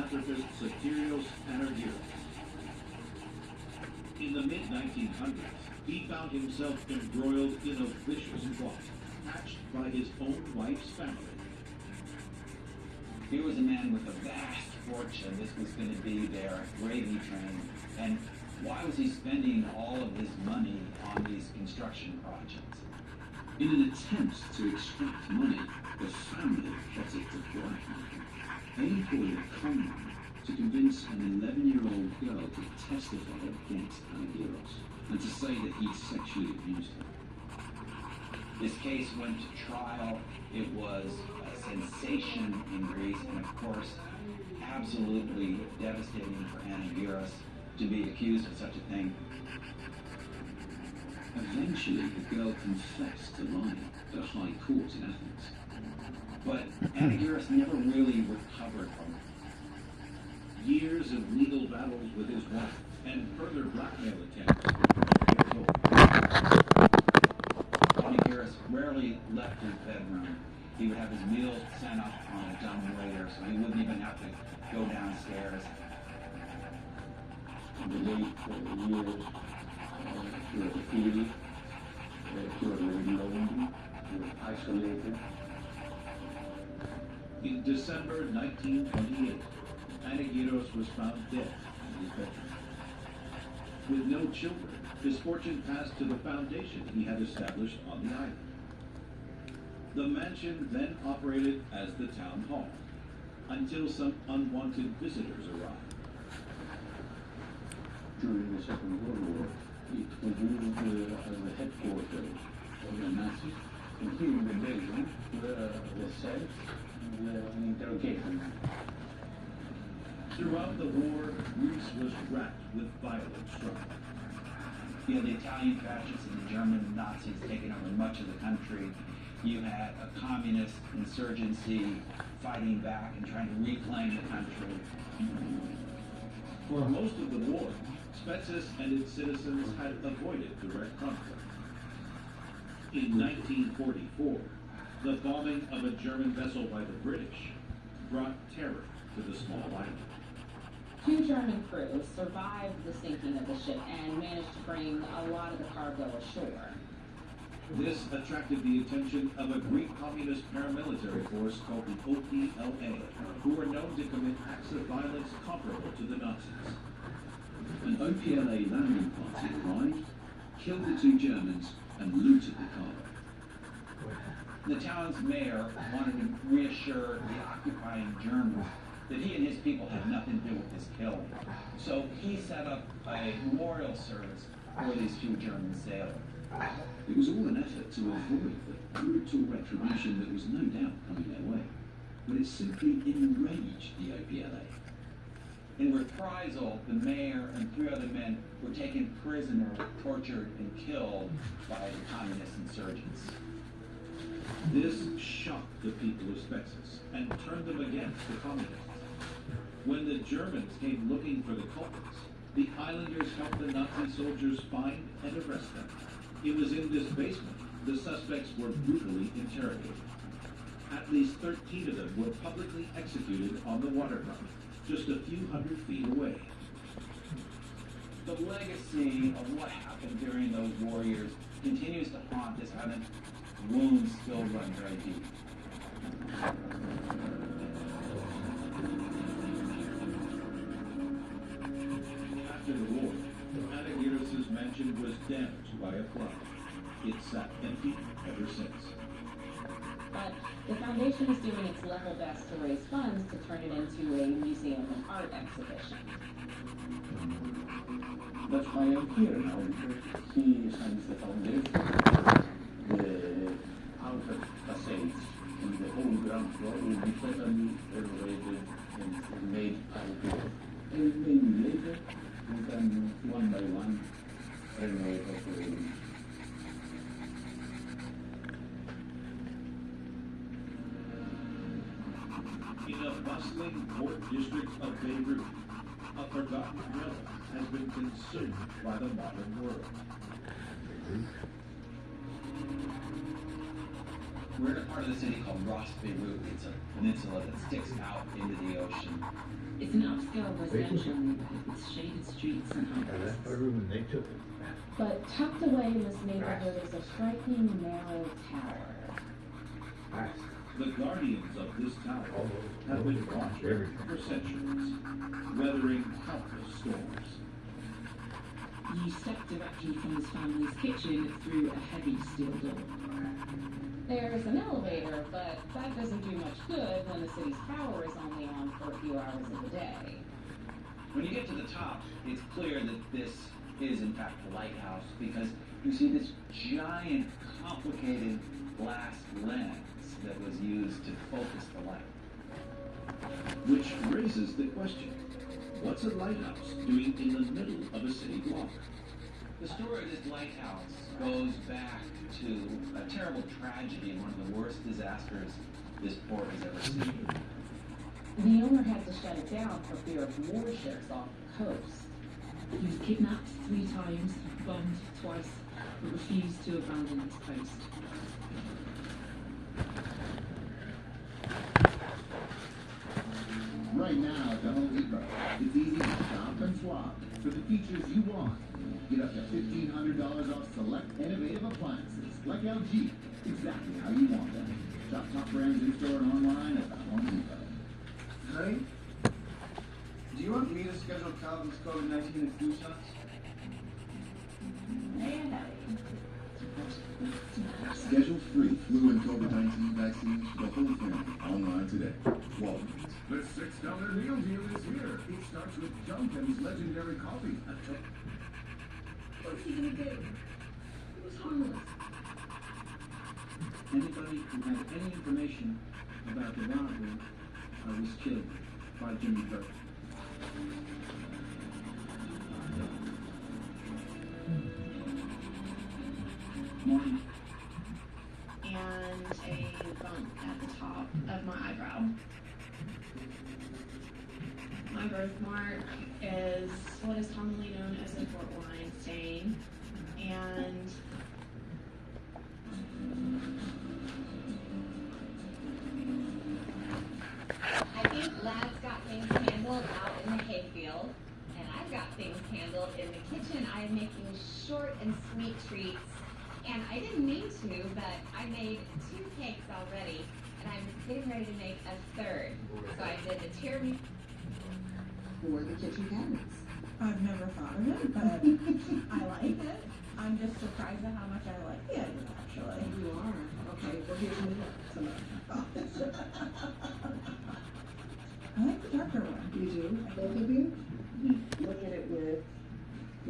philanthropist Sotirios Panagiotis. In the mid-1900s, he found himself embroiled in a vicious plot hatched by his own wife's family. Here was a man with a vast fortune. This was going to be their gravy train. And why was he spending all of his money on these construction projects? In an attempt to extract money, the family plotted to blackmail him. They employed a conman to convince an 11-year-old girl to testify against Panagiotis and to say that he'd sexually abused her. This case went to trial. It was a sensation in Greece, and of course, absolutely devastating for Panagiotis to be accused of such a thing. Eventually, the girl confessed to lying at a high court in Athens. But Panagiotis never really recovered from it. Years of legal battles with his wife and further blackmail attempts. Panagiotis rarely left his bedroom. He would have his meals sent up on a dumb waiter, so he wouldn't even have to go downstairs. In the late years, he was a kid, he was alone, he was isolated. In December 1928, Panagiotis was found dead in his bedroom. With no children, his fortune passed to the foundation he had established on the island. The mansion then operated as the town hall, until some unwanted visitors arrived. During the Second World War, it was used as the headquarters of the Nazis, including the building where the cells and an interrogation room. Throughout the war, Greece was racked with violent strife. You had the Italian fascists and the German Nazis taking over much of the country. You had a communist insurgency fighting back and trying to reclaim the country. For most of the war, Spetses and its citizens had avoided direct conflict. In 1944, the bombing of a German vessel by the British brought terror to the small island. 2 German crews survived the sinking of the ship and managed to bring a lot of the cargo ashore. This attracted the attention of a Greek communist paramilitary force called the OPLA, who were known to commit acts of violence comparable to the Nazis. An OPLA landing party arrived, killed the 2 Germans, and looted the cargo. The town's mayor wanted to reassure the occupying Germans that he and his people had nothing to do with this killing. So he set up a memorial service for these 2 German sailors. It was all an effort to avoid the brutal retribution that was no doubt coming their way, but it simply enraged the OPLA. In reprisal, the mayor and 3 other men were taken prisoner, tortured, and killed by the communist insurgents. This shocked the people of Spetses and turned them against the communists. When the Germans came looking for the culprits, the islanders helped the Nazi soldiers find and arrest them. It was in this basement the suspects were brutally interrogated. At least 13 of them were publicly executed on the waterfront, just a few hundred feet away. The legacy of what happened during those war years continues to haunt this island. Wounds still run very deep. After the war, Panagiotis' mansion was damaged by a flood. It sat empty ever since. But the foundation is doing its level best to raise funds to turn it into a museum and art exhibition. That's why I'm here now, because he signs the foundation, the outer facades, and the whole ground floor will be totally renovated and made out of. And maybe later we can, one by one, renovate also the room. In a bustling port district of Beirut, a forgotten relic has been consumed by the modern world. We're in a part of the city called Beirut. It's a peninsula that sticks out into the ocean. It's It's an upscale residential neighborhood with shaded streets and houses. But tucked away in this neighborhood is a striking narrow tower. The guardians of this tower have been watching for centuries, weathering countless storms. You step directly from this family's kitchen through a heavy steel door. There's an elevator, but that doesn't do much good when the city's power is only on for a few hours of the day. When you get to the top, it's clear that this is in fact the lighthouse because you see this giant, complicated glass lens that was used to focus the light. Which raises the question, what's a lighthouse doing in the middle of a city block? The story of this lighthouse goes back to a terrible tragedy, one of the worst disasters this port has ever seen. The owner had to shut it down for fear of warships off the coast. He was kidnapped 3 times, bombed twice, but refused to abandon his post. Right now at the Home Depot, it's easy to shop and swap for the features you want. Get up to $1,500 off select innovative appliances like LG, exactly how you want them. Shop top brands in store and online at the Home Depot. Honey, do you want me to schedule Calvin's COVID-19 flu shots? Schedule free flu and COVID-19 vaccines for the whole family online today. Walgreens. The $6 meal deal is here. It starts with Dunkin's legendary coffee. What's he gonna do? It was harmless. Anybody who had any information about the robbery was killed by Jimmy Burke. Morning. And a bump at the top of my eyebrow. My birthmark is what is commonly known as a port wine stain, and I think Lad's got things handled out in the hayfield, and I've got things handled in the kitchen. I am making short and sweet treats, and I didn't mean to, but I made 2 cakes already, and I'm getting ready to make a 3rd. So I did the tiramisu. Or the kitchen cabinets. I've never thought of it, but I like it. I'm just surprised at how much I like the idea, actually. You are. Okay, well here's some I like the darker one. You do? Both of you? Look at it with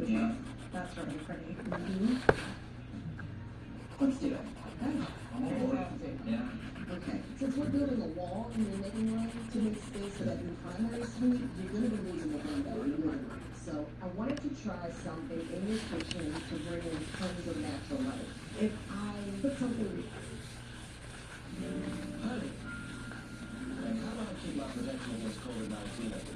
Yeah, that's really pretty. Let's do it. Okay. Fantastic. Yeah. Okay. Since we're building a wall in your living room to make space for that new primary suite, you're going to be losing the window in the living room. So I wanted to try something in your kitchen to bring in tons of natural light. If I put something... Honey, and how about I keep my protection against COVID-19 at the